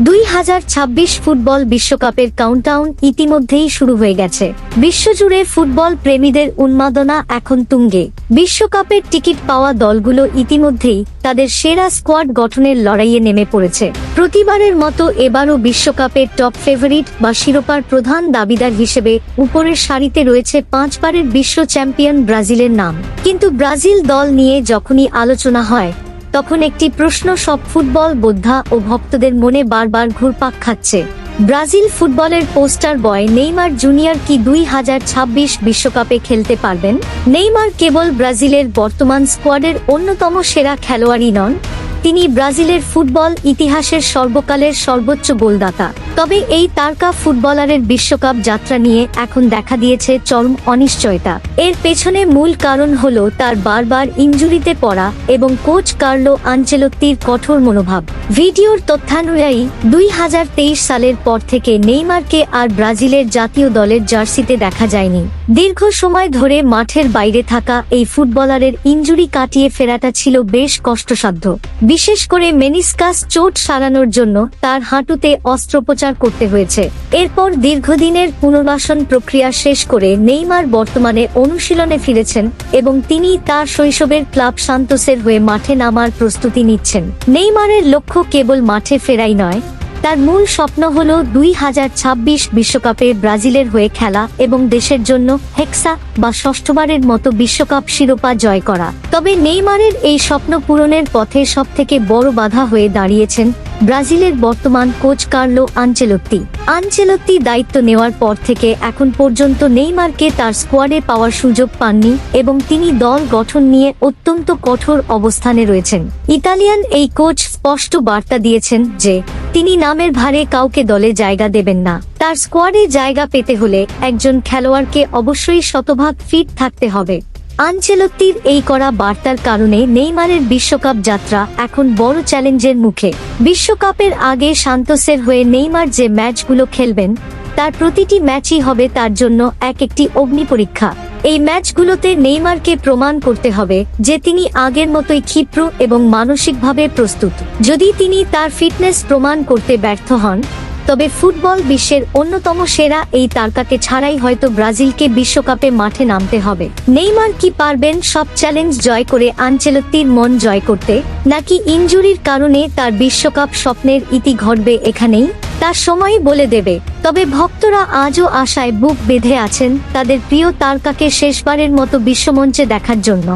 2026 football বিশ্বকাপের countdown ইতিমধ্যেই শুরু হয়ে গেছে। বিশ্বজুড়ে ফুটবল প্রেমীদের উন্মাদনা এখন তুঙ্গে। বিশ্বকাপের টিকিট পাওয়া দলগুলো ইতিমধ্যেই তাদের সেরা স্কোয়াড গঠনের লড়াইয়ে নেমে পড়েছে। প্রতিবারের মতো এবারও বিশ্বকাপের টপ ফেভারিট বা শিরোপার প্রধান দাবিদার হিসেবে উপরের সারিতে রয়েছে 5 বারের বিশ্ব চ্যাম্পিয়ন ব্রাজিলের নাম। কিন্তু ব্রাজিল দল নিয়ে যখনই আলোচনা হয় তখন একটি প্রশ্ন সব ফুটবল বোদ্ধা ও ভক্তদের মনে বারবার ঘুরপাক খাচ্ছে। ব্রাজিল ফুটবলের পোস্টার বয় নেইমার জুনিয়র কি 2026 বিশ্বকাপে খেলতে পারবেন? নেইমার কেবল ব্রাজিলের বর্তমান স্কোয়াডের অন্যতম সেরা খেলোয়াড়ই নন, তিনি ব্রাজিলের ফুটবল ইতিহাসের সর্বকালের সর্বোচ্চ গোলদাতা। তবে এই তারকা ফুটবলারের বিশ্বকাপ যাত্রা নিয়ে এখন দেখা দিয়েছে চরম অনিশ্চয়তা। এর পেছনে মূল কারণ হলো তার বারবার ইনজুরিতে পড়া এবং কোচ কার্লো আনচেলত্তির কঠোর মনোভাব। ভিডিওর তথ্যানুযায়ী 2023 সালের পর থেকে নেইমারকে আর ব্রাজিলের জাতীয় দলের জার্সিতে দেখা যায়নি। দীর্ঘ সময় ধরে মাঠের বাইরে থাকা এই ফুটবলারের ইনজুরি কাটিয়ে ফেরাটা ছিল বেশ কষ্টসাধ্য। বিশেষ করে মেনিসকাস চোট সারানোর জন্য তার হাঁটুতে অস্ত্রোপচার করতে হয়েছে। এরপর দীর্ঘদিনের পুনর্বাসন প্রক্রিয়া শেষ করে নেইমার বর্তমানে অনুশীলনে ফিরেছেন এবং তিনি তার শৈশবের ক্লাব সান্তোসের হয়ে মাঠে নামার প্রস্তুতি নিচ্ছেন। নেইমারের লক্ষ্য কেবল মাঠে ফেরাই নয়, তার মূল স্বপ্ন হল 2026 বিশ্বকাপে ব্রাজিলের হয়ে খেলা এবং দেশের জন্য হেক্সা বা ষষ্ঠবারের মতো বিশ্বকাপ শিরোপা জয় করা। তবে নেইমারের এই স্বপ্ন পূরণের পথে সবথেকে বড় বাধা হয়ে দাঁড়িয়েছেন ব্রাজিলের বর্তমান কোচ কার্লো আনচেলত্তি। আনচেলত্তি দায়িত্ব নেওয়ার পর থেকে এখন পর্যন্ত নেইমারকে তার স্কোয়াডে পাওয়ার সুযোগ পাননি এবং তিনি দল গঠন নিয়ে অত্যন্ত কঠোর অবস্থানে রয়েছেন। ইতালিয়ান এই কোচ স্পষ্ট বার্তা দিয়েছেন যে তিনি নামের ভারে কাউকে দলে জায়গা দেবেন না। তার স্কোয়াডে জায়গা পেতে হলে একজন খেলোয়াড়কে অবশ্যই শতভাগ ফিট থাকতে হবে। আনচেলত্তির এই কড়া বার্তার কারণে নেইমারের বিশ্বকাপ যাত্রা এখন বড় চ্যালেঞ্জের মুখে। বিশ্বকাপের আগে সান্তোসের হয়ে নেইমার যে ম্যাচগুলো খেলবেন তার প্রতিটি ম্যাচই হবে তার জন্য একটি অগ্নি পরীক্ষা। এই ম্যাচগুলোতে নেইমারকে প্রমাণ করতে হবে যে তিনি আগের মতোই ক্ষিপ্র এবং মানসিকভাবে প্রস্তুত। যদি তিনি তার ফিটনেস প্রমাণ করতে ব্যর্থ হন তবে ফুটবল বিশ্বের অন্যতম সেরা এই তারকাকে ছাড়াই হয়তো ব্রাজিলকে বিশ্বকাপে মাঠে নামতে হবে। নেইমার কি পারবেন সব চ্যালেঞ্জ জয় করে আনচেলত্তির মন জয় করতে, নাকি ইনজুরির কারণে তার বিশ্বকাপ স্বপ্নের ইতি ঘটবে এখানেই? তার সময়ই বলে দেবে। তবে ভক্তরা আজও আশায় বুক বেঁধে আছেন তাদের প্রিয় তারকাকে শেষবারের মতো বিশ্বমঞ্চে দেখার জন্য।